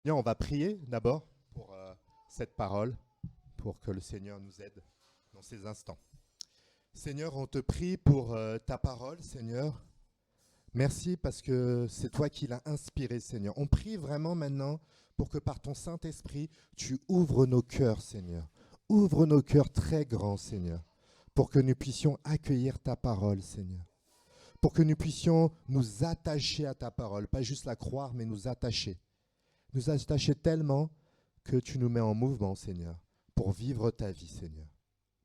Seigneur, on va prier d'abord pour cette parole, pour que le Seigneur nous aide dans ces instants. Seigneur, on te prie pour ta parole, Seigneur. Merci parce que c'est toi qui l'as inspirée, Seigneur. On prie vraiment maintenant pour que par ton Saint-Esprit, tu ouvres nos cœurs, Seigneur. Ouvre nos cœurs très grands, Seigneur, pour que nous puissions accueillir ta parole, Seigneur. Pour que nous puissions nous attacher à ta parole, pas juste la croire, mais nous attacher. Nous attacher tellement que tu nous mets en mouvement, Seigneur, pour vivre ta vie, Seigneur,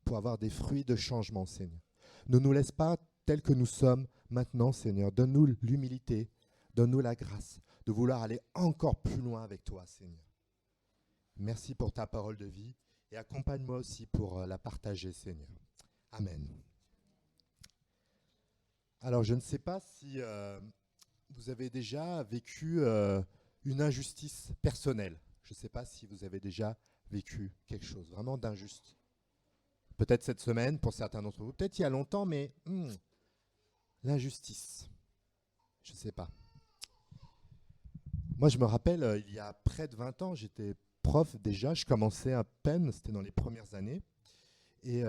pour avoir des fruits de changement, Seigneur. Ne nous laisse pas tels que nous sommes maintenant, Seigneur. Donne-nous l'humilité, donne-nous la grâce de vouloir aller encore plus loin avec toi, Seigneur. Merci pour ta parole de vie et accompagne-moi aussi pour la partager, Seigneur. Amen. Alors, je ne sais pas si vous avez déjà vécu une injustice personnelle. Je ne sais pas si vous avez déjà vécu quelque chose vraiment d'injuste. Peut-être cette semaine pour certains d'entre vous, peut-être il y a longtemps, mais l'injustice, je ne sais pas. Moi, je me rappelle, il y a près de 20 ans, j'étais prof déjà, je commençais à peine, c'était dans les premières années. Et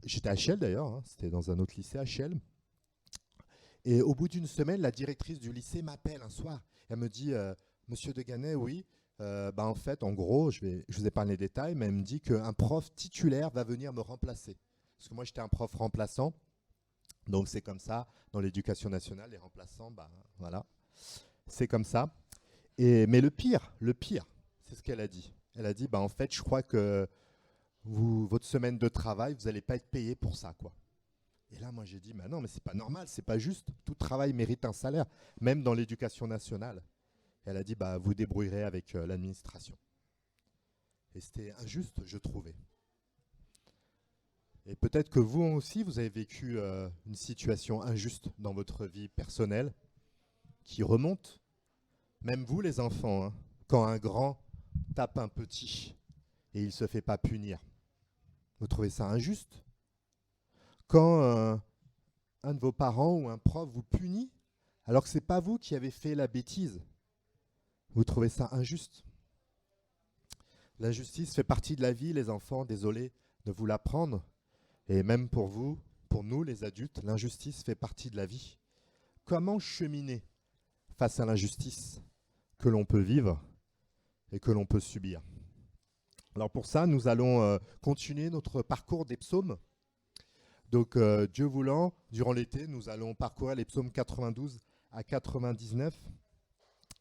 j'étais à Chelles d'ailleurs, hein, c'était dans un autre lycée à Chelles. Et au bout d'une semaine, la directrice du lycée m'appelle un soir. Elle me dit Monsieur Deganet, oui, en fait, en gros, je vous épargne les détails, mais elle me dit qu'un prof titulaire va venir me remplacer. Parce que moi, j'étais un prof remplaçant. Donc, c'est comme ça. Dans l'éducation nationale, les remplaçants, voilà, c'est comme ça. Mais le pire, c'est ce qu'elle a dit. Elle a dit, en fait, je crois que votre semaine de travail, vous n'allez pas être payé pour ça, quoi. Et là, moi, j'ai dit, non, mais c'est pas normal, c'est pas juste. Tout travail mérite un salaire, même dans l'éducation nationale. Et elle a dit, vous débrouillerez avec l'administration. Et c'était injuste, je trouvais. Et peut-être que vous aussi, vous avez vécu une situation injuste dans votre vie personnelle, qui remonte. Même vous, les enfants, hein, quand un grand tape un petit et il ne se fait pas punir, vous trouvez ça injuste? Quand un de vos parents ou un prof vous punit, alors que ce n'est pas vous qui avez fait la bêtise, vous trouvez ça injuste? L'injustice fait partie de la vie, les enfants, désolé de vous l'apprendre. Et même pour vous, pour nous les adultes, l'injustice fait partie de la vie. Comment cheminer face à l'injustice que l'on peut vivre et que l'on peut subir? Alors pour ça, nous allons continuer notre parcours des psaumes. Donc Dieu voulant, durant l'été, nous allons parcourir les psaumes 92 à 99.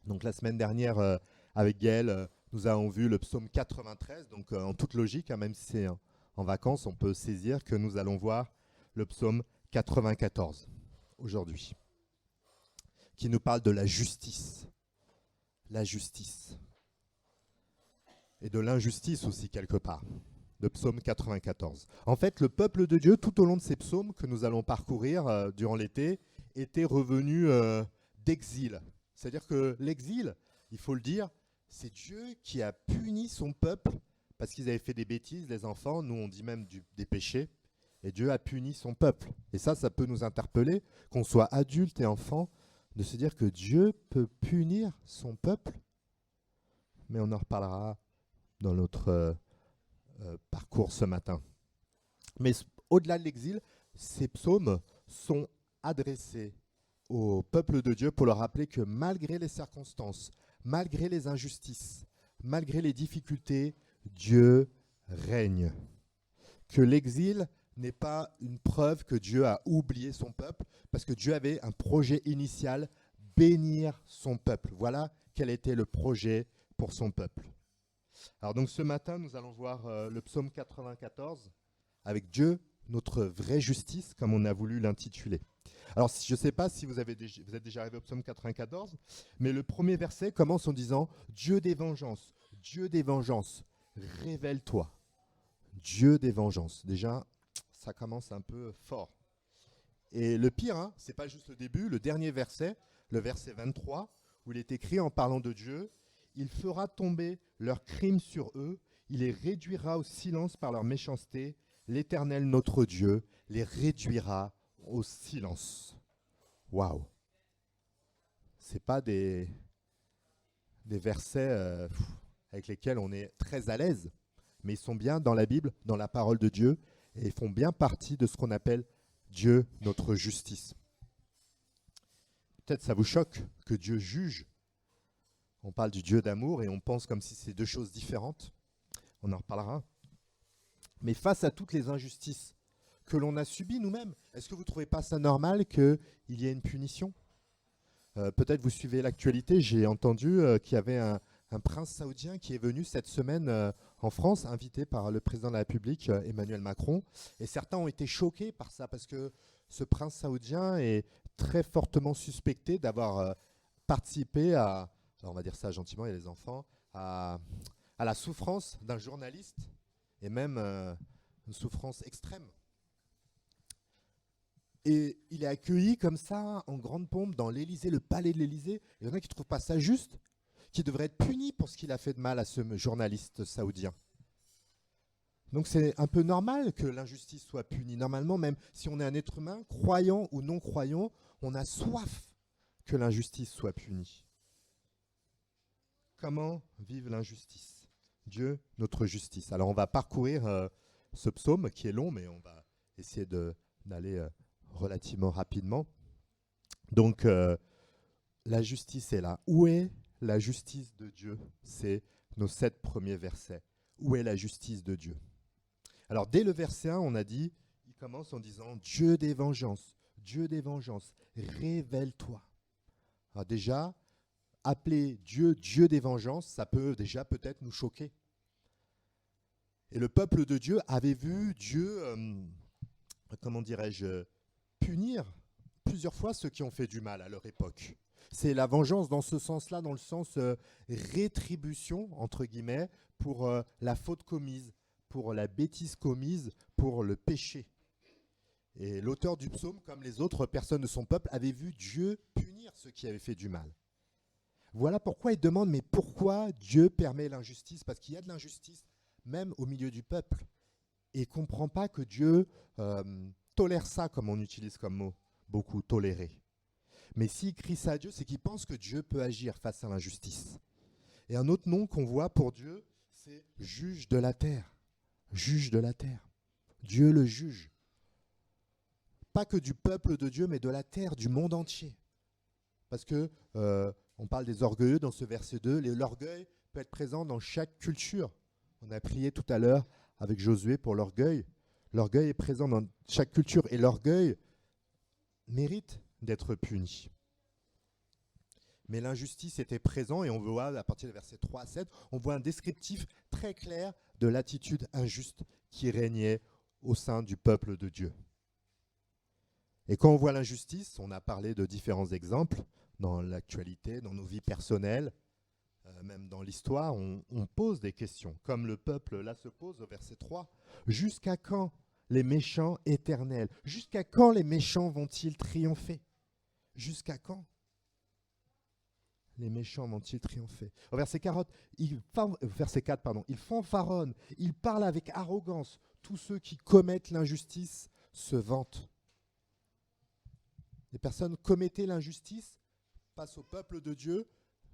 Donc la semaine dernière, avec Gaël, nous avons vu le psaume 93. Donc en toute logique, hein, même si c'est en vacances, on peut saisir que nous allons voir le psaume 94 aujourd'hui, qui nous parle de la justice. La justice. Et de l'injustice aussi quelque part. Le psaume 94. En fait, le peuple de Dieu, tout au long de ces psaumes que nous allons parcourir durant l'été, était revenu d'exil. C'est-à-dire que l'exil, il faut le dire, c'est Dieu qui a puni son peuple parce qu'ils avaient fait des bêtises, les enfants, nous on dit même des péchés, et Dieu a puni son peuple. Et ça peut nous interpeller, qu'on soit adulte et enfant, de se dire que Dieu peut punir son peuple. Mais on en reparlera dans notre parcours ce matin. Mais au-delà de l'exil, ces psaumes sont adressés au peuple de Dieu pour leur rappeler que malgré les circonstances, malgré les injustices, malgré les difficultés, Dieu règne. Que l'exil n'est pas une preuve que Dieu a oublié son peuple, parce que Dieu avait un projet initial, bénir son peuple. Voilà quel était le projet pour son peuple. Alors donc ce matin, nous allons voir le psaume 94 avec Dieu, notre vraie justice, comme on a voulu l'intituler. Alors je ne sais pas si vous êtes déjà arrivé au psaume 94, mais le premier verset commence en disant « Dieu des vengeances, révèle-toi. Dieu des vengeances ». Déjà, ça commence un peu fort. Et le pire, hein, ce n'est pas juste le début, le dernier verset, le verset 23, où il est écrit en parlant de Dieu, il fera tomber leurs crimes sur eux, il les réduira au silence par leur méchanceté. L'Éternel, notre Dieu, les réduira au silence. Waouh! C'est pas des des versets avec lesquels on est très à l'aise, mais ils sont bien dans la Bible, dans la parole de Dieu, et ils font bien partie de ce qu'on appelle Dieu, notre justice. Peut-être ça vous choque que Dieu juge. On parle du Dieu d'amour et on pense comme si c'est deux choses différentes. On en reparlera. Mais face à toutes les injustices que l'on a subies nous-mêmes, est-ce que vous ne trouvez pas ça normal qu'il y ait une punition ? Peut-être vous suivez l'actualité, j'ai entendu qu'il y avait un prince saoudien qui est venu cette semaine en France, invité par le président de la République, Emmanuel Macron. Et certains ont été choqués par ça, parce que ce prince saoudien est très fortement suspecté d'avoir participé à, alors on va dire ça gentiment, il y a les enfants, à la souffrance d'un journaliste, et même une souffrance extrême. Et il est accueilli comme ça, en grande pompe, dans l'Élysée, le palais de l'Élysée. Il y en a qui ne trouvent pas ça juste, qui devrait être puni pour ce qu'il a fait de mal à ce journaliste saoudien. Donc c'est un peu normal que l'injustice soit punie. Normalement, même si on est un être humain, croyant ou non croyant, on a soif que l'injustice soit punie. Comment vivre l'injustice ? Dieu, notre justice. Alors on va parcourir ce psaume qui est long, mais on va essayer d'aller relativement rapidement. Donc la justice est là. Où est la justice de Dieu ? C'est nos 7 premiers versets. Où est la justice de Dieu ? Alors dès le verset 1, on a dit, il commence en disant « Dieu des vengeances, révèle-toi ». Alors déjà, appeler Dieu Dieu des vengeances, ça peut déjà peut-être nous choquer. Et le peuple de Dieu avait vu Dieu, comment dirais-je, punir plusieurs fois ceux qui ont fait du mal à leur époque. C'est la vengeance dans ce sens-là, dans le sens rétribution, entre guillemets, pour la faute commise, pour la bêtise commise, pour le péché. Et l'auteur du psaume, comme les autres personnes de son peuple, avait vu Dieu punir ceux qui avaient fait du mal. Voilà pourquoi il demande, mais pourquoi Dieu permet l'injustice ? Parce qu'il y a de l'injustice, même au milieu du peuple. Et il ne comprend pas que Dieu tolère ça, comme on utilise comme mot, beaucoup, tolérer. Mais s'il crie ça à Dieu, c'est qu'il pense que Dieu peut agir face à l'injustice. Et un autre nom qu'on voit pour Dieu, c'est juge de la terre. Juge de la terre. Dieu le juge. Pas que du peuple de Dieu, mais de la terre, du monde entier. Parce que on parle des orgueilleux dans ce verset 2. L'orgueil peut être présent dans chaque culture. On a prié tout à l'heure avec Josué pour l'orgueil. L'orgueil est présent dans chaque culture et l'orgueil mérite d'être puni. Mais l'injustice était présente et on voit à partir des versets 3 à 7, on voit un descriptif très clair de l'attitude injuste qui régnait au sein du peuple de Dieu. Et quand on voit l'injustice, on a parlé de différents exemples dans l'actualité, dans nos vies personnelles, même dans l'histoire, on pose des questions, comme le peuple là se pose au verset 3. Jusqu'à quand les méchants éternels ? Jusqu'à quand les méchants vont-ils triompher ? Jusqu'à quand les méchants vont-ils triompher ? Au verset 4, ils fanfaronnent, ils parlent avec arrogance. Tous ceux qui commettent l'injustice se vantent. Les personnes commettaient l'injustice face au peuple de Dieu,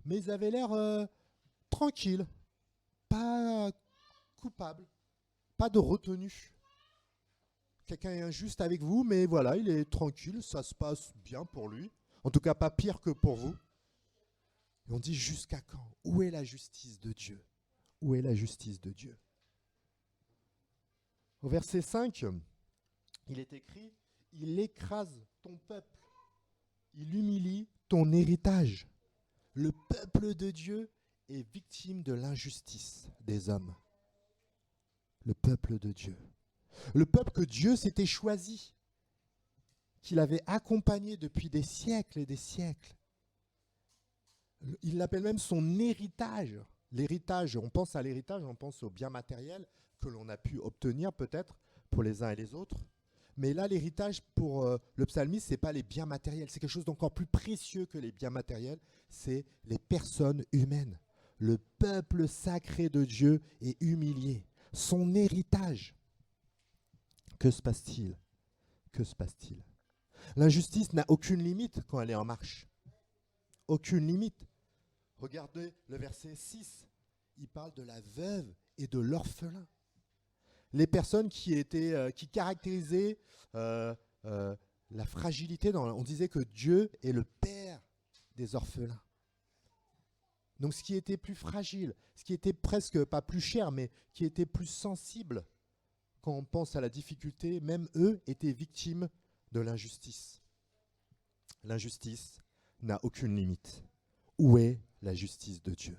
mais ils avaient l'air tranquilles, pas coupables, pas de retenue. Quelqu'un est injuste avec vous, mais voilà, il est tranquille, ça se passe bien pour lui. En tout cas, pas pire que pour vous. Et on dit jusqu'à quand ? Où est la justice de Dieu ? Où est la justice de Dieu ? Au verset 5, il est écrit « Il écrase ton peuple, il humilie ton héritage. » Le peuple de Dieu est victime de l'injustice des hommes. Le peuple de Dieu. Le peuple que Dieu s'était choisi, qu'il avait accompagné depuis des siècles et des siècles. Il l'appelle même son héritage. L'héritage, on pense à l'héritage, on pense aux biens matériels que l'on a pu obtenir peut-être pour les uns et les autres. Mais là, l'héritage pour le psalmiste, ce n'est pas les biens matériels, c'est quelque chose d'encore plus précieux que les biens matériels, c'est les personnes humaines. Le peuple sacré de Dieu est humilié. Son héritage. Que se passe-t-il ? Que se passe-t-il ? L'injustice n'a aucune limite quand elle est en marche. Aucune limite. Regardez le verset 6. Il parle de la veuve et de l'orphelin. Les personnes qui caractérisaient la fragilité. On disait que Dieu est le père des orphelins. Donc ce qui était plus fragile, ce qui était presque pas plus cher, mais qui était plus sensible quand on pense à la difficulté, même eux étaient victimes de l'injustice. L'injustice n'a aucune limite. Où est la justice de Dieu ?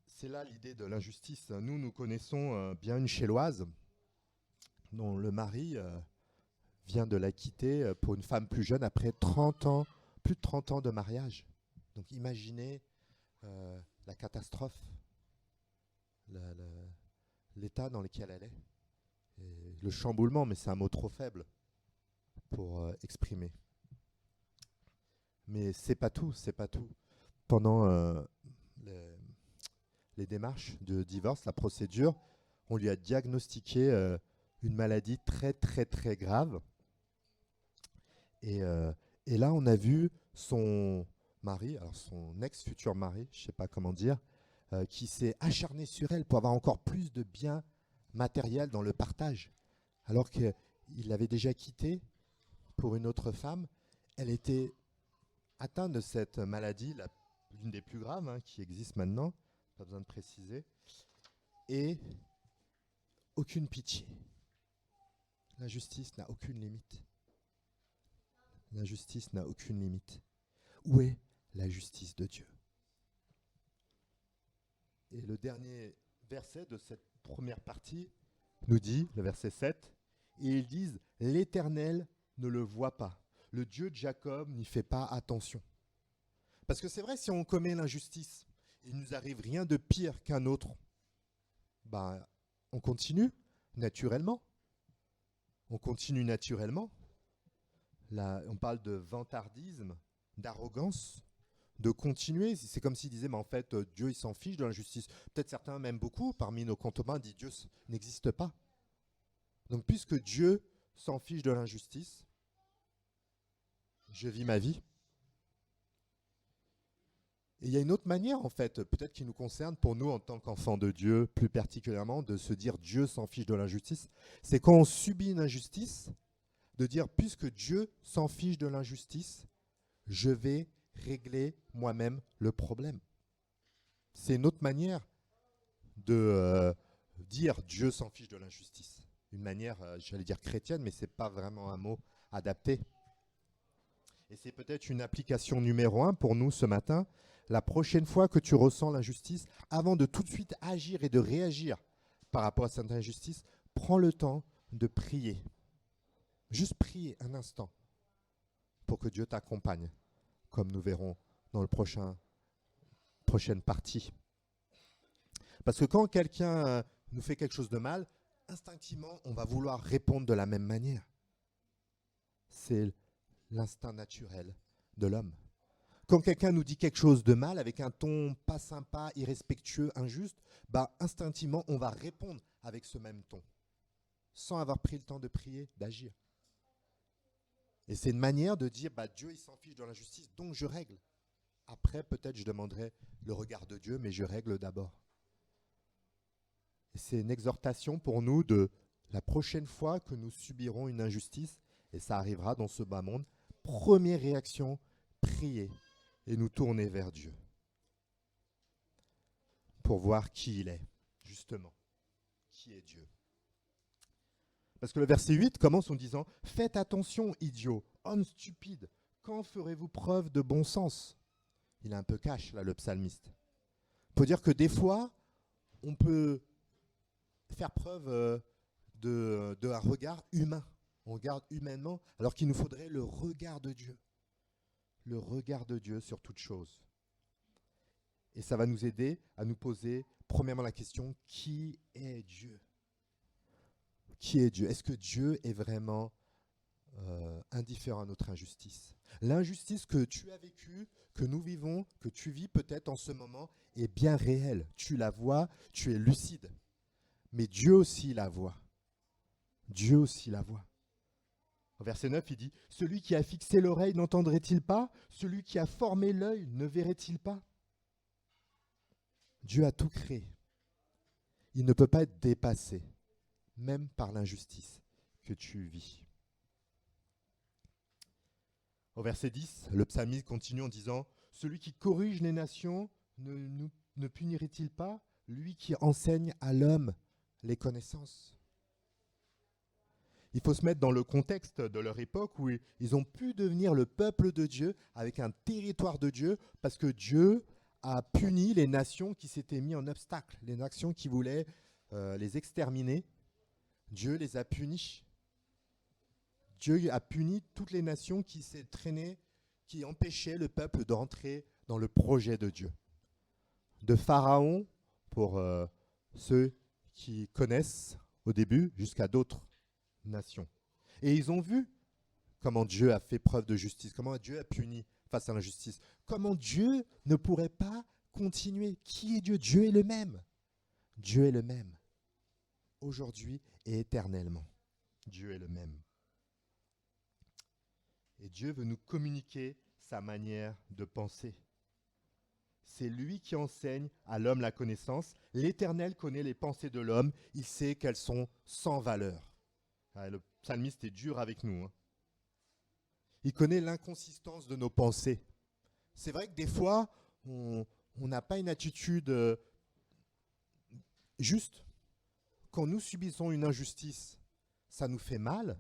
C'est là l'idée de l'injustice. Nous connaissons bien une Chéloise dont le mari vient de la quitter pour une femme plus jeune après 30 ans, plus de 30 ans de mariage. Donc imaginez la catastrophe, l'état dans lequel elle est. Et le chamboulement, mais c'est un mot trop faible pour exprimer. Mais c'est pas tout, c'est pas tout. Pendant les démarches de divorce, la procédure, on lui a diagnostiqué une maladie très très très grave. Et là, on a vu son mari, alors son ex-futur mari, je ne sais pas comment dire, qui s'est acharné sur elle pour avoir encore plus de biens matériels dans le partage. Alors qu'il l'avait déjà quittée pour une autre femme. Elle était atteinte de cette maladie, l'une des plus graves qui existe maintenant, pas besoin de préciser, et aucune pitié. La justice n'a aucune limite. La justice n'a aucune limite. Où est la justice de Dieu ? Et le dernier verset de cette première partie nous dit, le verset 7, et ils disent, l'Éternel ne le voit pas. Le Dieu de Jacob n'y fait pas attention. Parce que c'est vrai, si on commet l'injustice, il ne nous arrive rien de pire qu'un autre. On continue naturellement. On continue naturellement. Là, on parle de vantardisme, d'arrogance, de continuer. C'est comme s'il disait, mais en fait, Dieu, il s'en fiche de l'injustice. Peut-être certains, même beaucoup, parmi nos contemporains, disent Dieu n'existe pas. Donc, puisque Dieu s'en fiche de l'injustice, je vis ma vie. Et il y a une autre manière, en fait, peut-être qui nous concerne pour nous en tant qu'enfants de Dieu, plus particulièrement, de se dire Dieu s'en fiche de l'injustice. C'est quand on subit une injustice, de dire, puisque Dieu s'en fiche de l'injustice, je vais régler moi-même le problème. C'est une autre manière de dire Dieu s'en fiche de l'injustice. Une manière, j'allais dire chrétienne, mais ce n'est pas vraiment un mot adapté. Et c'est peut-être une application numéro 1 pour nous ce matin. La prochaine fois que tu ressens l'injustice, avant de tout de suite agir et de réagir par rapport à cette injustice, prends le temps de prier. Juste prier un instant pour que Dieu t'accompagne, comme nous verrons dans le prochaine partie. Parce que quand quelqu'un nous fait quelque chose de mal, instinctivement, on va vouloir répondre de la même manière. C'est l'instinct naturel de l'homme. Quand quelqu'un nous dit quelque chose de mal, avec un ton pas sympa, irrespectueux, injuste, instinctivement, on va répondre avec ce même ton, sans avoir pris le temps de prier, d'agir. Et c'est une manière de dire, Dieu, il s'en fiche de l'injustice, donc je règle. Après, peut-être, je demanderai le regard de Dieu, mais je règle d'abord. Et c'est une exhortation pour nous de la prochaine fois que nous subirons une injustice, et ça arrivera dans ce bas monde, première réaction, prier et nous tourner vers Dieu pour voir qui il est, justement. Qui est Dieu ? Parce que le verset 8 commence en disant « Faites attention, idiots, hommes stupides, quand ferez-vous preuve de bon sens ?» Il est un peu cash, là, le psalmiste. Il faut dire que des fois, on peut faire preuve d'un regard humain. On regarde humainement, alors qu'il nous faudrait le regard de Dieu. Le regard de Dieu sur toute chose. Et ça va nous aider à nous poser, premièrement, la question « Qui est Dieu ?» Qui est Dieu ? Est-ce que Dieu est vraiment indifférent à notre injustice ? L'injustice que tu as vécue, que nous vivons, que tu vis peut-être en ce moment, est bien réelle. Tu la vois, tu es lucide. Mais Dieu aussi la voit. Dieu aussi la voit. Au verset 9, il dit « Celui qui a fixé l'oreille n'entendrait-il pas? Celui qui a formé l'œil ne verrait-il pas ?» Dieu a tout créé. Il ne peut pas être dépassé, même par l'injustice que tu vis. Au verset 10, le psalmiste continue en disant « Celui qui corrige les nations ne punirait-il pas? Lui qui enseigne à l'homme les connaissances. » Il faut se mettre dans le contexte de leur époque où ils ont pu devenir le peuple de Dieu avec un territoire de Dieu parce que Dieu a puni les nations qui s'étaient mis en obstacle, les nations qui voulaient les exterminer. Dieu les a punis. Dieu a puni toutes les nations qui s'est traînées, qui empêchaient le peuple d'entrer dans le projet de Dieu. De Pharaon, pour ceux qui connaissent au début, jusqu'à d'autres nations. Et ils ont vu comment Dieu a fait preuve de justice, comment Dieu a puni face à l'injustice, comment Dieu ne pourrait pas continuer. Qui est Dieu? Dieu est le même. Dieu est le même. Aujourd'hui et éternellement. Dieu est le même. Et Dieu veut nous communiquer sa manière de penser. C'est lui qui enseigne à l'homme la connaissance. L'Éternel connaît les pensées de l'homme. Il sait qu'elles sont sans valeur. Le psalmiste est dur avec nous. Hein. Il connaît l'inconsistance de nos pensées. C'est vrai que des fois, on n'a pas une attitude juste. Quand nous subissons une injustice, ça nous fait mal,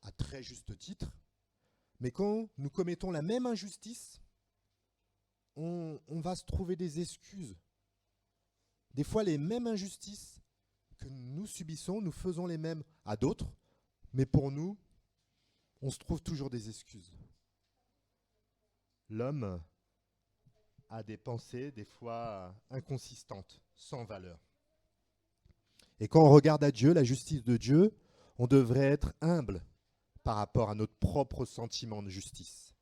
à très juste titre. Mais quand nous commettons la même injustice, on va se trouver des excuses. Des fois, les mêmes injustices que nous subissons, nous faisons les mêmes à d'autres, mais pour nous, on se trouve toujours des excuses. L'homme a des pensées, des fois inconsistantes, sans valeur. Et quand on regarde à Dieu, la justice de Dieu, on devrait être humble par rapport à notre propre sentiment de justice.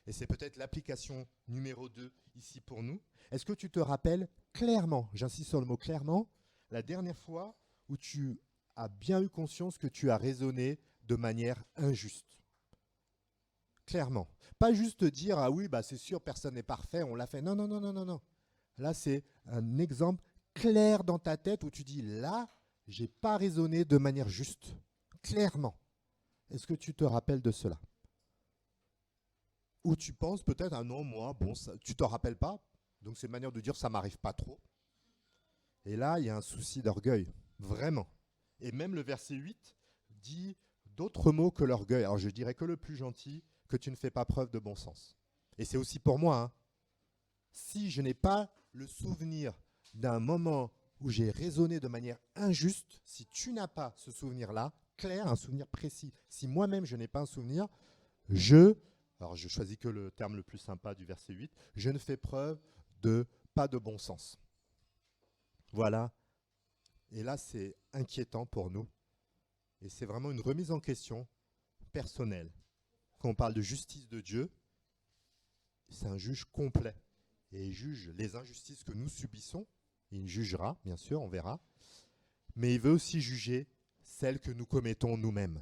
Et c'est peut-être l'application numéro 2 ici pour nous. Est-ce que tu te rappelles clairement, j'insiste sur le mot clairement, la dernière fois où tu as bien eu conscience que tu as raisonné de manière injuste? Clairement. Pas juste dire, ah oui, bah c'est sûr, personne n'est parfait, on l'a fait. Non, non, non, non, non, non. Là, c'est un exemple clair dans ta tête où tu dis, là, j'ai pas raisonné de manière juste. Clairement. Est-ce que tu te rappelles de cela? Ou tu penses peut-être, ah non, moi, bon, ça, tu t'en rappelles pas, donc c'est une manière de dire, ça m'arrive pas trop. Et là, il y a un souci d'orgueil, vraiment. Et même le verset 8 dit d'autres mots que l'orgueil. Alors je dirais que le plus gentil, que tu ne fais pas preuve de bon sens. Et c'est aussi pour moi. Hein. Si je n'ai pas le souvenir d'un moment où j'ai raisonné de manière injuste, si tu n'as pas ce souvenir-là, clair, un souvenir précis, si moi-même je n'ai pas un souvenir, alors je choisis que le terme le plus sympa du verset 8, je ne fais preuve de pas de bon sens. Voilà. Et là, c'est inquiétant pour nous. Et c'est vraiment une remise en question personnelle. Quand on parle de justice de Dieu, c'est un juge complet. Et il juge les injustices que nous subissons. Il jugera, bien sûr, on verra. Mais il veut aussi juger celles que nous commettons nous-mêmes.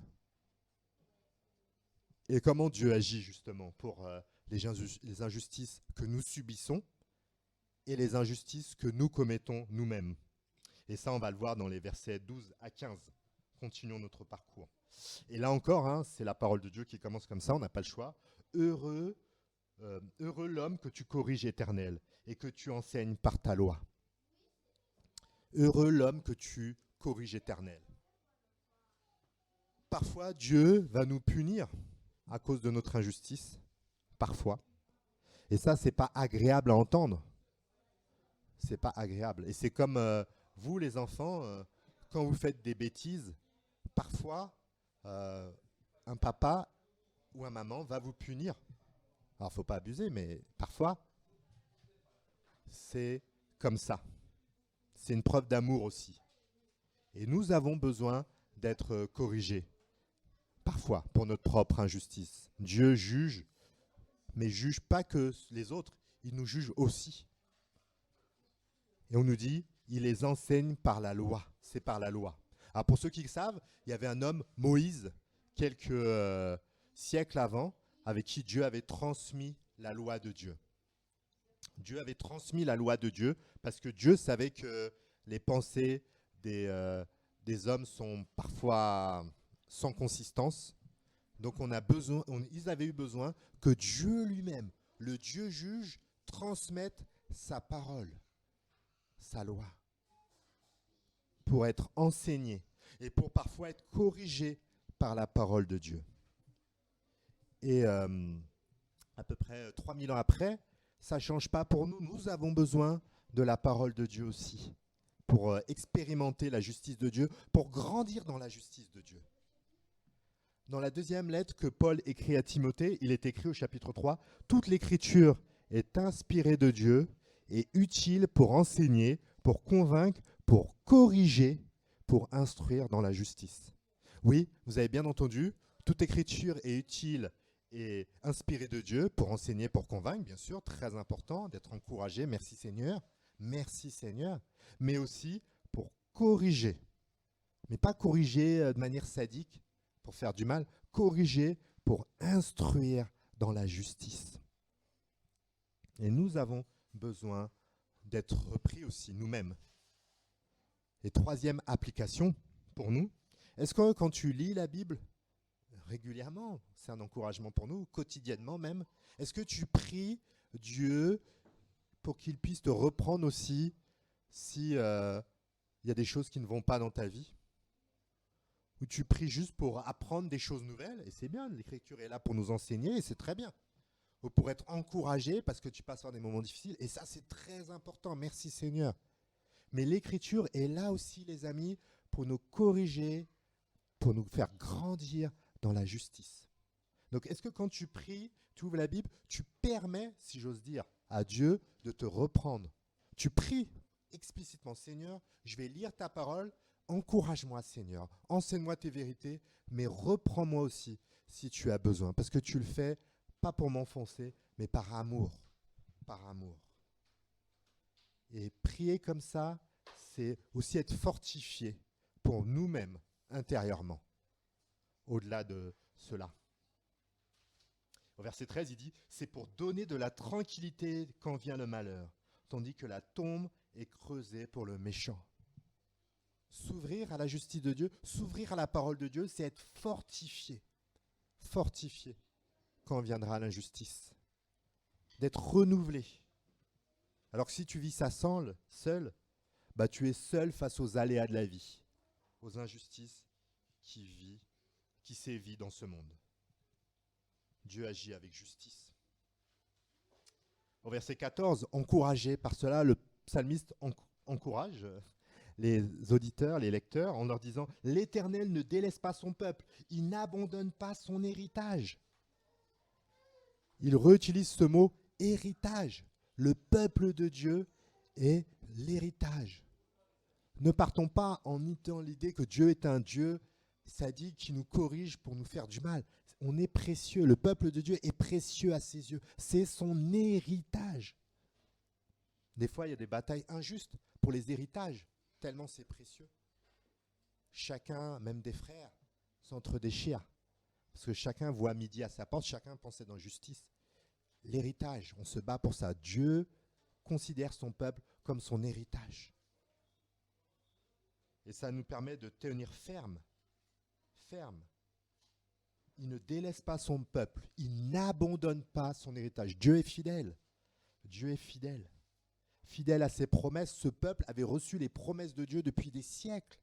Et comment Dieu agit justement pour les injustices que nous subissons et les injustices que nous commettons nous-mêmes. Et ça, on va le voir dans les versets 12 à 15. Continuons notre parcours. Et là encore, hein, c'est la parole de Dieu qui commence comme ça, on n'a pas le choix. Heureux l'homme que tu corriges, Éternel, et que tu enseignes par ta loi. Heureux l'homme que tu corriges, Éternel. Parfois, Dieu va nous punir à cause de notre injustice, parfois. Et ça, c'est pas agréable à entendre. C'est pas agréable. Et c'est comme vous, les enfants, quand vous faites des bêtises, parfois, un papa ou un maman va vous punir. Alors, il ne faut pas abuser, mais parfois, c'est comme ça. C'est une preuve d'amour aussi. Et nous avons besoin d'être corrigés, parfois, pour notre propre injustice. Dieu juge, mais juge pas que les autres, il nous juge aussi. Et on nous dit, il les enseigne par la loi. C'est par la loi. Alors pour ceux qui le savent, il y avait un homme, Moïse, quelques siècles avant, avec qui Dieu avait transmis la loi de Dieu. Dieu avait transmis la loi de Dieu parce que Dieu savait que les pensées des hommes sont parfois sans consistance. Donc ils avaient eu besoin que Dieu lui-même, le Dieu juge, transmette sa parole, sa loi, pour être enseigné et pour parfois être corrigé par la parole de Dieu. Et à peu près 3000 ans après, ça ne change pas pour nous. Nous avons besoin de la parole de Dieu aussi pour expérimenter la justice de Dieu, pour grandir dans la justice de Dieu. Dans la deuxième lettre que Paul écrit à Timothée, il est écrit au chapitre 3, « Toute l'écriture est inspirée de Dieu et utile pour enseigner, pour convaincre, pour corriger, pour instruire dans la justice. » Oui, vous avez bien entendu, toute écriture est utile et inspirée de Dieu pour enseigner, pour convaincre, bien sûr, très important d'être encouragé, merci Seigneur, mais aussi pour corriger. Mais pas corriger de manière sadique, pour faire du mal, corriger pour instruire dans la justice. Et nous avons besoin d'être repris aussi nous-mêmes. Et troisième application pour nous, est-ce que quand tu lis la Bible régulièrement, c'est un encouragement pour nous, quotidiennement même, est-ce que tu pries Dieu pour qu'il puisse te reprendre aussi si y a des choses qui ne vont pas dans ta vie? Ou tu pries juste pour apprendre des choses nouvelles, et c'est bien, l'écriture est là pour nous enseigner, et c'est très bien. Ou pour être encouragé, parce que tu passes par des moments difficiles, et ça c'est très important, merci Seigneur. Mais l'écriture est là aussi, les amis, pour nous corriger, pour nous faire grandir dans la justice. Donc est-ce que quand tu pries, tu ouvres la Bible, tu permets, si j'ose dire, à Dieu de te reprendre? Tu pries explicitement, Seigneur, je vais lire ta parole, encourage-moi Seigneur, enseigne-moi tes vérités, mais reprends-moi aussi si tu as besoin, parce que tu le fais pas pour m'enfoncer, mais par amour, par amour. Et prier comme ça, c'est aussi être fortifié pour nous-mêmes intérieurement, au-delà de cela. Au verset 13, il dit « C'est pour donner de la tranquillité quand vient le malheur, tandis que la tombe est creusée pour le méchant. » S'ouvrir à la justice de Dieu, s'ouvrir à la parole de Dieu, c'est être fortifié. Fortifié quand viendra l'injustice. D'être renouvelé. Alors que si tu vis ça seul, bah tu es seul face aux aléas de la vie, aux injustices qui sévit dans ce monde. Dieu agit avec justice. Au verset 14, encouragé par cela, le psalmiste encourage les auditeurs, les lecteurs, en leur disant « L'Éternel ne délaisse pas son peuple, il n'abandonne pas son héritage. » Il réutilise ce mot « héritage ». Le peuple de Dieu est l'héritage. Ne partons pas en ayant l'idée que Dieu est un Dieu sadique qui nous corrige pour nous faire du mal. On est précieux, le peuple de Dieu est précieux à ses yeux. C'est son héritage. Des fois, il y a des batailles injustes pour les héritages, tellement c'est précieux. Chacun, même des frères, s'entre-déchirent. Parce que chacun voit midi à sa porte, chacun pensait dans justice. L'héritage, on se bat pour ça. Dieu considère son peuple comme son héritage. Et ça nous permet de tenir ferme. Ferme. Il ne délaisse pas son peuple. Il n'abandonne pas son héritage. Dieu est fidèle. Dieu est fidèle. Fidèle à ses promesses. Ce peuple avait reçu les promesses de Dieu depuis des siècles.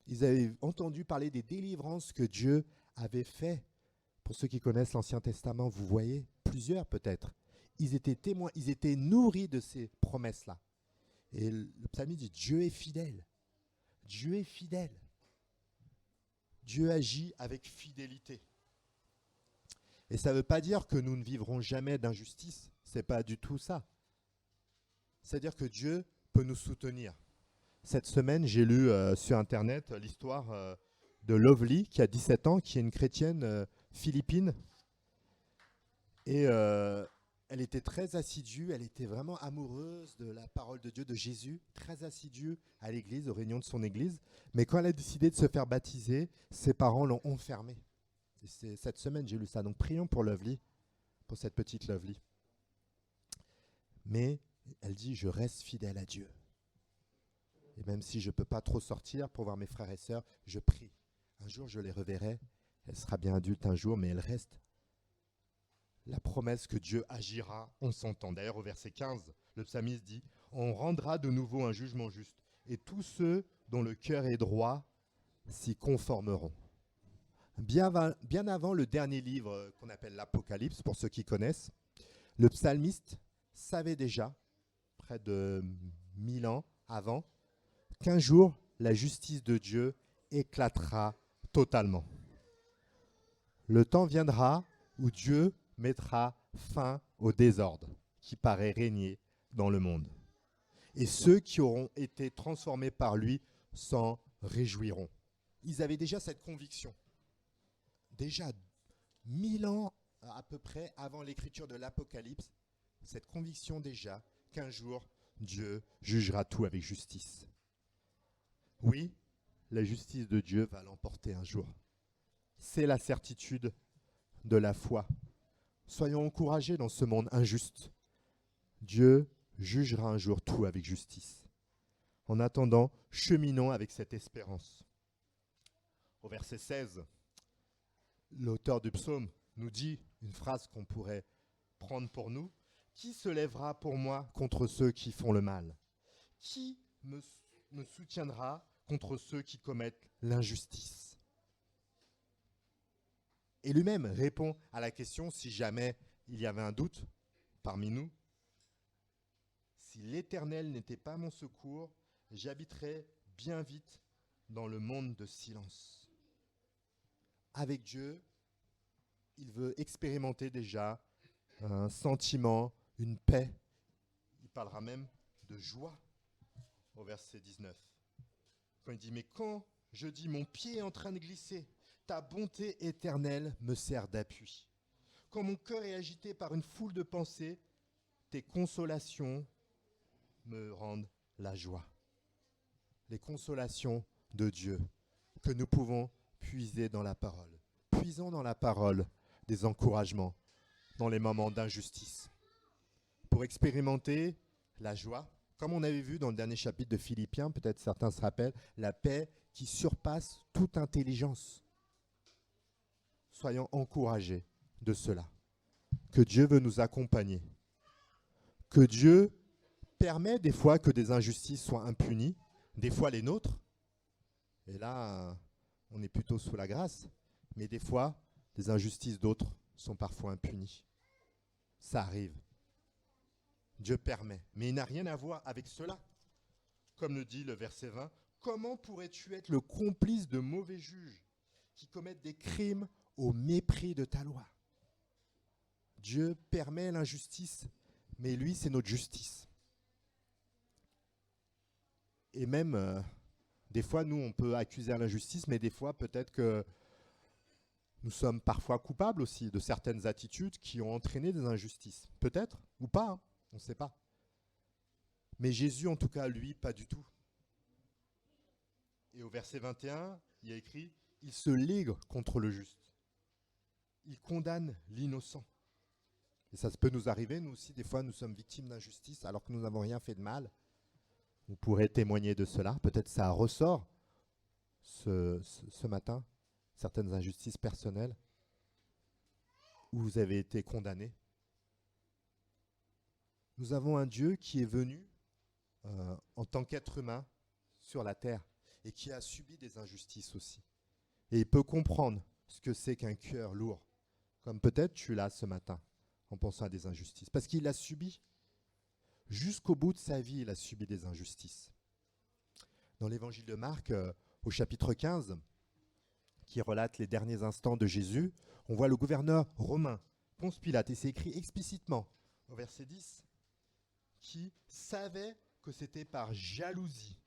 Ils avaient entendu parler des délivrances que Dieu avait faites. Pour ceux qui connaissent l'Ancien Testament, vous voyez, plusieurs peut-être. Ils étaient témoins, ils étaient nourris de ces promesses-là. Et le psalmiste dit, Dieu est fidèle. Dieu est fidèle. Dieu agit avec fidélité. Et ça ne veut pas dire que nous ne vivrons jamais d'injustice. Ce n'est pas du tout ça. C'est-à-dire que Dieu peut nous soutenir. Cette semaine, j'ai lu sur Internet l'histoire de Lovely, qui a 17 ans, qui est une chrétienne philippine. Et elle était très assidue, elle était vraiment amoureuse de la parole de Dieu, de Jésus, très assidue à l'église, aux réunions de son église. Mais quand elle a décidé de se faire baptiser, ses parents l'ont enfermée. Et cette semaine, j'ai lu ça. Donc prions pour Lovely, pour cette petite Lovely. Mais elle dit, je reste fidèle à Dieu. Et même si je ne peux pas trop sortir pour voir mes frères et sœurs, je prie. Un jour, je les reverrai. Elle sera bien adulte un jour, mais elle reste. La promesse que Dieu agira en son temps. D'ailleurs, au verset 15, le psalmiste dit, on rendra de nouveau un jugement juste. Et tous ceux dont le cœur est droit s'y conformeront. Bien avant le dernier livre qu'on appelle l'Apocalypse, pour ceux qui connaissent, le psalmiste savait déjà, près de 1000 ans avant, qu'un jour, la justice de Dieu éclatera totalement. Le temps viendra où Dieu mettra fin au désordre qui paraît régner dans le monde. Et ceux qui auront été transformés par lui s'en réjouiront. Ils avaient déjà cette conviction. Déjà 1000 ans à peu près avant l'écriture de l'Apocalypse, cette conviction déjà qu'un jour Dieu jugera tout avec justice. Oui, la justice de Dieu va l'emporter un jour. C'est la certitude de la foi. Soyons encouragés dans ce monde injuste. Dieu jugera un jour tout avec justice. En attendant, cheminons avec cette espérance. Au verset 16, l'auteur du psaume nous dit une phrase qu'on pourrait prendre pour nous. Qui se lèvera pour moi contre ceux qui font le mal? Qui me soutiendra contre ceux qui commettent l'injustice? Et lui-même répond à la question, si jamais il y avait un doute parmi nous, si l'Éternel n'était pas mon secours, j'habiterais bien vite dans le monde de silence. Avec Dieu, il veut expérimenter déjà un sentiment, une paix. Il parlera même de joie au verset 19. Quand il dit, mais quand je dis mon pied est en train de glisser, ta bonté éternelle me sert d'appui. Quand mon cœur est agité par une foule de pensées, tes consolations me rendent la joie. Les consolations de Dieu que nous pouvons puiser dans la parole. Puisons dans la parole des encouragements dans les moments d'injustice pour expérimenter la joie, comme on avait vu dans le dernier chapitre de Philippiens, peut-être certains se rappellent, la paix qui surpasse toute intelligence. Soyons encouragés de cela, que Dieu veut nous accompagner, que Dieu permet des fois que des injustices soient impunies, des fois les nôtres, et là, on est plutôt sous la grâce, mais des fois, les injustices d'autres sont parfois impunies. Ça arrive. Dieu permet, mais il n'a rien à voir avec cela. Comme le dit le verset 20, comment pourrais-tu être le complice de mauvais juges qui commettent des crimes au mépris de ta loi? Dieu permet l'injustice, mais lui, c'est notre justice. Et même, des fois, nous, on peut accuser à l'injustice, mais des fois, peut-être que nous sommes parfois coupables aussi de certaines attitudes qui ont entraîné des injustices. Peut-être, ou pas, hein, on ne sait pas. Mais Jésus, en tout cas, lui, pas du tout. Et au verset 21, il y a écrit « Il se ligue contre le juste. Il condamne l'innocent. » Et ça peut nous arriver, nous aussi, des fois, nous sommes victimes d'injustice alors que nous n'avons rien fait de mal. Vous pourrez témoigner de cela. Peut-être ça ressort ce matin, certaines injustices personnelles où vous avez été condamné. Nous avons un Dieu qui est venu en tant qu'être humain sur la terre et qui a subi des injustices aussi. Et il peut comprendre ce que c'est qu'un cœur lourd, comme peut-être tu l'as ce matin en pensant à des injustices. Parce qu'il l'a subi. Jusqu'au bout de sa vie, il a subi des injustices. Dans l'évangile de Marc, au chapitre 15, qui relate les derniers instants de Jésus, on voit le gouverneur romain, Ponce Pilate, et c'est écrit explicitement au verset 10, qui savait que c'était par jalousie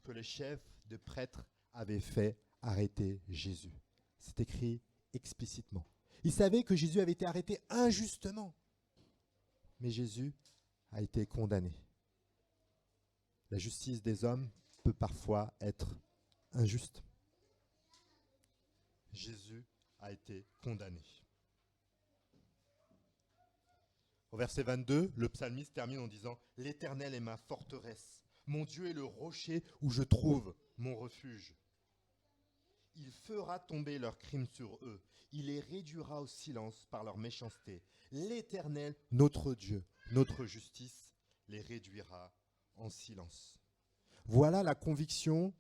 que le chef de prêtres avait fait arrêter Jésus. C'est écrit explicitement. Il savait que Jésus avait été arrêté injustement, mais Jésus a été condamné. La justice des hommes peut parfois être injuste. Jésus a été condamné. Au verset 22, le psalmiste termine en disant « L'Éternel est ma forteresse, mon Dieu est le rocher où je trouve mon refuge. Il fera tomber leurs crimes sur eux, il les réduira au silence par leur méchanceté. L'Éternel, notre Dieu, notre justice, les réduira en silence. » Voilà la conviction,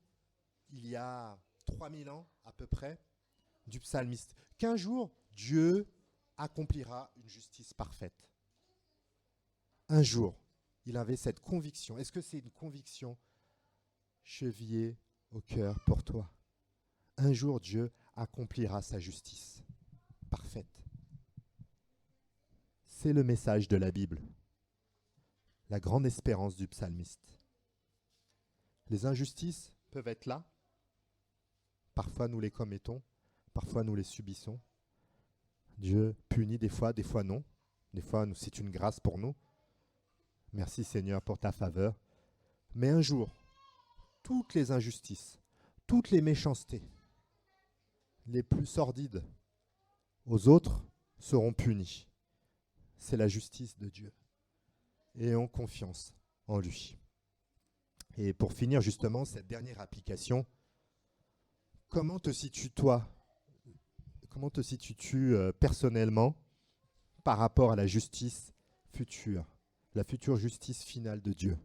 il y a 3000 ans à peu près, du psalmiste, qu'un jour, Dieu accomplira une justice parfaite. Un jour, il avait cette conviction. Est-ce que c'est une conviction chevillée au cœur pour toi? Un jour, Dieu accomplira sa justice parfaite. C'est le message de la Bible, la grande espérance du psalmiste. Les injustices peuvent être là. Parfois, nous les commettons. Parfois, nous les subissons. Dieu punit des fois non. Des fois, c'est une grâce pour nous. Merci Seigneur pour ta faveur. Mais un jour, toutes les injustices, toutes les méchancetés, les plus sordides aux autres seront punies. C'est la justice de Dieu. Ayons confiance en lui. Et pour finir justement cette dernière application, comment te situes-tu personnellement par rapport à la justice future, la future justice finale de Dieu?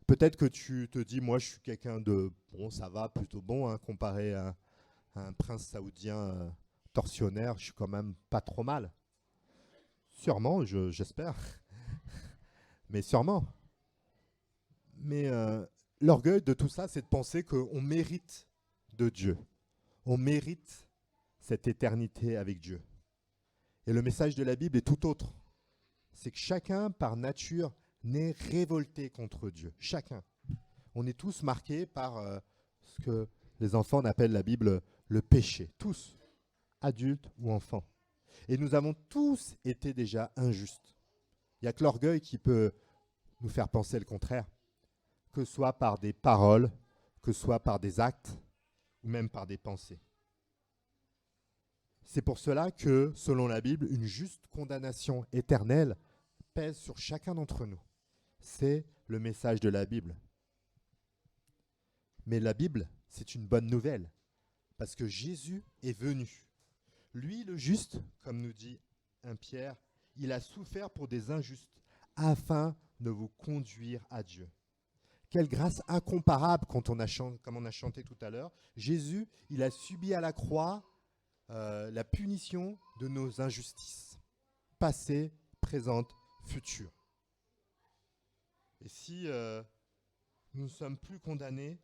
Peut-être que tu te dis, moi je suis quelqu'un de bon, ça va, plutôt bon, hein, comparé à un prince saoudien tortionnaire, je suis quand même pas trop mal. Sûrement, j'espère. Mais sûrement. Mais l'orgueil de tout ça, c'est de penser qu'on mérite de Dieu. On mérite cette éternité avec Dieu. Et le message de la Bible est tout autre. C'est que chacun, par nature, naît révolté contre Dieu. Chacun. On est tous marqués par ce que les enfants appellent la Bible le péché. Tous, adultes ou enfants. Et nous avons tous été déjà injustes. Il n'y a que l'orgueil qui peut nous faire penser le contraire. Que ce soit par des paroles, que ce soit par des actes, ou même par des pensées. C'est pour cela que, selon la Bible, une juste condamnation éternelle pèse sur chacun d'entre nous. C'est le message de la Bible. Mais la Bible, c'est une bonne nouvelle, parce que Jésus est venu. Lui, le juste, comme nous dit 1 Pierre, il a souffert pour des injustes, afin de vous conduire à Dieu. Quelle grâce incomparable, comme on a chanté tout à l'heure. Jésus, il a subi à la croix la punition de nos injustices, passées, présentes, futures. Et si nous ne sommes plus condamnés,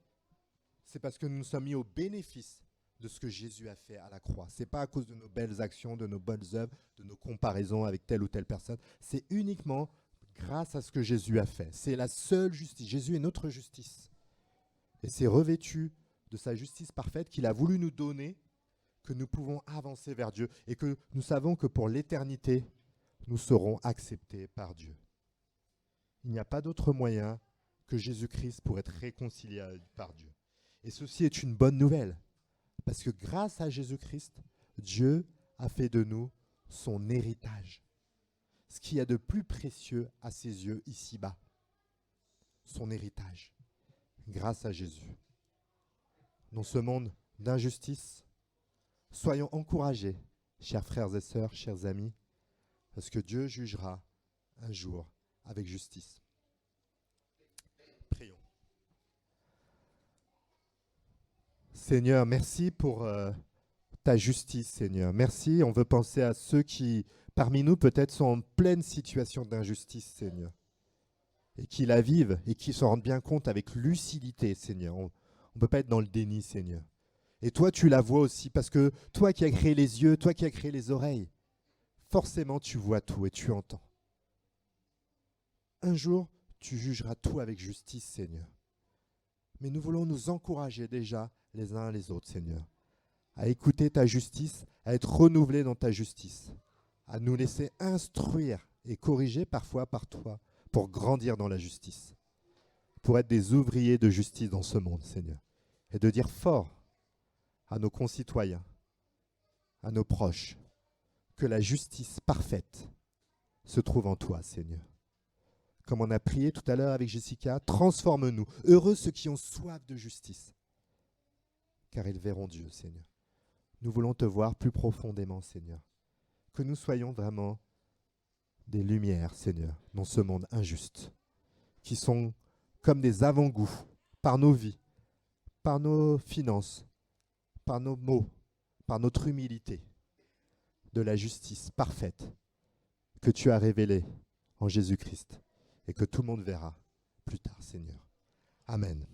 c'est parce que nous nous sommes mis au bénéfice de ce que Jésus a fait à la croix. Ce n'est pas à cause de nos belles actions, de nos bonnes œuvres, de nos comparaisons avec telle ou telle personne. C'est uniquement grâce à ce que Jésus a fait. C'est la seule justice. Jésus est notre justice. Et c'est revêtu de sa justice parfaite qu'il a voulu nous donner que nous pouvons avancer vers Dieu et que nous savons que pour l'éternité, nous serons acceptés par Dieu. Il n'y a pas d'autre moyen que Jésus-Christ pour être réconcilié par Dieu. Et ceci est une bonne nouvelle, parce que grâce à Jésus-Christ, Dieu a fait de nous son héritage. Ce qu'il y a de plus précieux à ses yeux ici-bas, son héritage, grâce à Jésus. Dans ce monde d'injustice, soyons encouragés, chers frères et sœurs, chers amis, parce que Dieu jugera un jour avec justice. Prions. Seigneur, merci pour ta justice, Seigneur. Merci, on veut penser à ceux qui, parmi nous, peut-être sont en pleine situation d'injustice, Seigneur, et qui la vivent et qui se rendent bien compte avec lucidité, Seigneur. On ne peut pas être dans le déni, Seigneur. Et toi, tu la vois aussi, parce que toi qui as créé les yeux, toi qui as créé les oreilles, forcément, tu vois tout et tu entends. Un jour, tu jugeras tout avec justice, Seigneur. Mais nous voulons nous encourager déjà les uns les autres, Seigneur, à écouter ta justice, à être renouvelés dans ta justice, à nous laisser instruire et corriger parfois par toi pour grandir dans la justice, pour être des ouvriers de justice dans ce monde, Seigneur, et de dire fort à nos concitoyens, à nos proches que la justice parfaite se trouve en toi, Seigneur. Comme on a prié tout à l'heure avec Jessica, transforme-nous. Heureux ceux qui ont soif de justice, car ils verront Dieu, Seigneur. Nous voulons te voir plus profondément, Seigneur. Que nous soyons vraiment des lumières, Seigneur, dans ce monde injuste, qui sont comme des avant-goûts par nos vies, par nos finances, par nos mots, par notre humilité, de la justice parfaite que tu as révélée en Jésus-Christ et que tout le monde verra plus tard, Seigneur. Amen.